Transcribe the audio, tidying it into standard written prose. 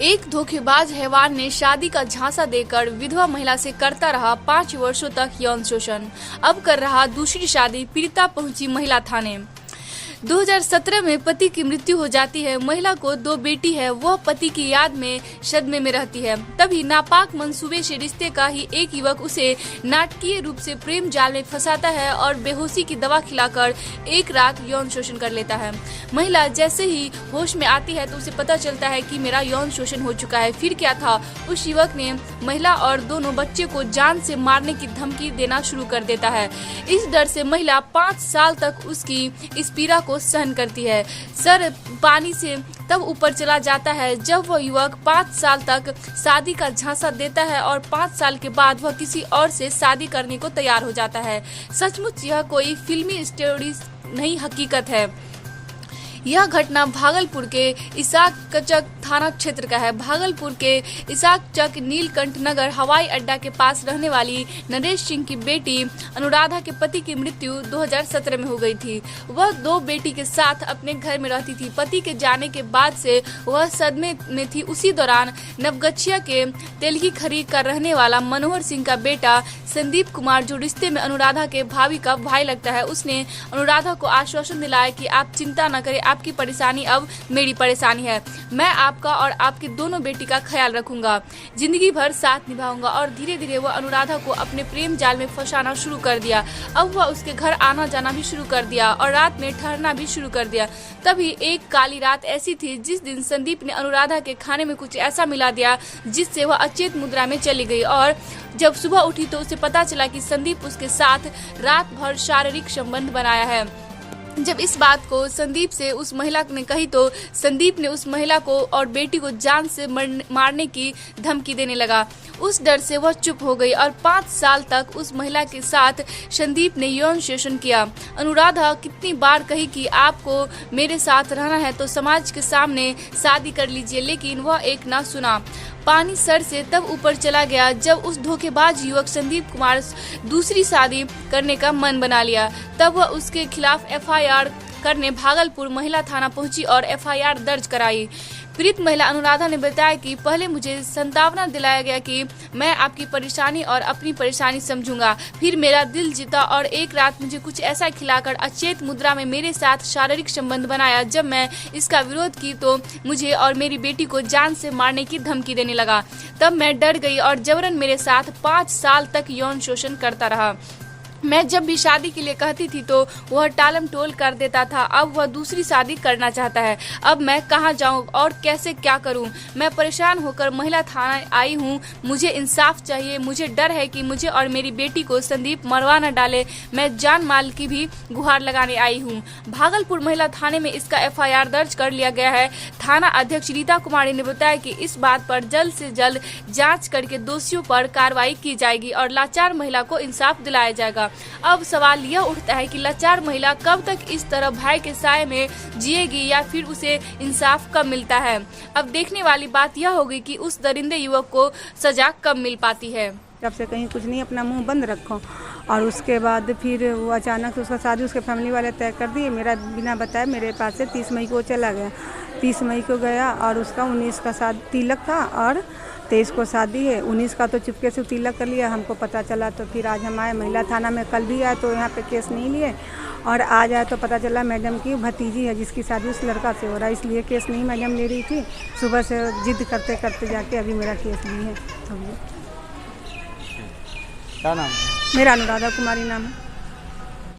एक धोखेबाज हैवान ने शादी का झांसा देकर विधवा महिला से करता रहा 5 वर्षों तक यौन शोषण। अब कर रहा दूसरी शादी, पीड़िता पहुंची महिला थाने। 2017 में पति की मृत्यु हो जाती है। महिला को 2 बेटी है। वह पति की याद में सदमे में रहती है। तभी नापाक मंसूबे से रिश्ते का ही एक युवक उसे नाटकीय रूप से प्रेम जाल में फंसाता है और बेहोशी की दवा खिलाकर एक रात यौन शोषण कर लेता है। महिला जैसे ही होश में आती है तो उसे पता चलता है कि मेरा यौन शोषण हो चुका है। फिर क्या था, उस युवक ने महिला और दोनों बच्चे को जान से मारने की धमकी देना शुरू कर देता है। इस डर से महिला 5 साल तक उसकी इस पीड़ा को सहन करती है। सर पानी से तब ऊपर चला जाता है जब वह युवक 5 साल तक शादी का झांसा देता है और 5 साल के बाद वह किसी और से शादी करने को तैयार हो जाता है। सचमुच यह कोई फिल्मी स्टोरी नहीं, हकीकत है। यह घटना भागलपुर के इसाकचक थाना क्षेत्र का है। भागलपुर के इसाकचक नीलकंठ नगर हवाई अड्डा के पास रहने वाली नरेश सिंह की बेटी अनुराधा के पति की मृत्यु 2017 में हो गई थी। वह 2 बेटी के साथ अपने घर में रहती थी। पति के जाने के बाद से वह सदमे में थी। उसी दौरान नवगछिया के तेलही खरीद कर रहने वाला मनोहर सिंह का बेटा संदीप कुमार, जो रिश्ते में अनुराधा के भाभी का भाई लगता है, उसने अनुराधा को आश्वासन दिलाया कि आप चिंता न करें, आपकी परेशानी अब मेरी परेशानी है। मैं आपका और आपकी दोनों बेटी का ख्याल रखूंगा, जिंदगी भर साथ निभाऊंगा। और धीरे धीरे वह अनुराधा को अपने प्रेम जाल में फंसाना शुरू कर दिया। अब वह उसके घर आना जाना भी शुरू कर दिया और रात में ठहरना भी शुरू कर दिया। तभी एक काली रात ऐसी थी जिस दिन संदीप ने अनुराधा के खाने में कुछ ऐसा मिला दिया जिससे वह अचेत मुद्रा में चली गई। और जब सुबह उठी तो उसे पता चला कि संदीप उसके साथ रात भर शारीरिक संबंध बनाया है। जब इस बात को संदीप से उस महिला ने कही तो संदीप ने उस महिला को और बेटी को जान से मारने की धमकी देने लगा। उस डर से वह चुप हो गई और 5 साल तक उस महिला के साथ संदीप ने यौन शोषण किया। अनुराधा कितनी बार कही कि आपको मेरे साथ रहना है तो समाज के सामने शादी कर लीजिए, लेकिन वह एक ना सुना। पानी सर से तब ऊपर चला गया जब उस धोखेबाज युवक संदीप कुमार दूसरी शादी करने का मन बना लिया। तब वह उसके खिलाफ FIR करने भागलपुर महिला थाना पहुंची और FIR दर्ज कराई। पीड़ित महिला अनुराधा ने बताया कि पहले मुझे सांत्वना दिलाया गया कि मैं आपकी परेशानी और अपनी परेशानी समझूंगा। फिर मेरा दिल जीता और एक रात मुझे कुछ ऐसा खिलाकर अचेत मुद्रा में मेरे साथ शारीरिक संबंध बनाया। जब मैं इसका विरोध की तो मुझे और मेरी बेटी को जान से मारने की धमकी देने लगा। तब मैं डर गई और जबरन मेरे साथ 5 साल तक यौन शोषण करता रहा। मैं जब भी शादी के लिए कहती थी तो वह टालम टोल कर देता था। अब वह दूसरी शादी करना चाहता है। अब मैं कहां जाऊं और कैसे क्या करूं? मैं परेशान होकर महिला थाना आई हूं। मुझे इंसाफ चाहिए। मुझे डर है कि मुझे और मेरी बेटी को संदीप मरवा न डाले। मैं जान माल की भी गुहार लगाने आई हूं। भागलपुर महिला थाने में इसका FIR दर्ज कर लिया गया है। थाना अध्यक्ष रीता कुमारी ने बताया कि इस बात पर जल्द से जल्द जाँच करके दोषियों पर कार्रवाई की जाएगी और लाचार महिला को इंसाफ दिलाया जाएगा। अब सवाल यह उठता है कि लाचार महिला कब तक इस तरह भय के साए में जिएगी या फिर उसे इंसाफ कब मिलता है। अब देखने वाली बात यह होगी कि उस दरिंदे युवक को सजा कब मिल पाती है। जब से कहीं कुछ नहीं, अपना मुंह बंद रखो। और उसके बाद फिर वो अचानक से उसका शादी उसके फैमिली वाले तय कर दिए। मेरा बिना बताए मेरे पास से 30 मई को चला गया। 30 मई को गया और उसका 19 का तिलक था और 23 को शादी है। 19 का तो चुपके से तिलक कर लिया। हमको पता चला तो फिर आज हम आए महिला थाना में। कल भी आए तो यहाँ पे केस नहीं लिए और आज आए तो पता चला मैडम की भतीजी है जिसकी शादी उस लड़का से हो रहा है, इसलिए केस नहीं मैडम ले रही थी। सुबह से जिद करते करते जाके अभी मेरा केस ली है। तो क्या नाम है? मेरा अनुराधा कुमारी नाम है।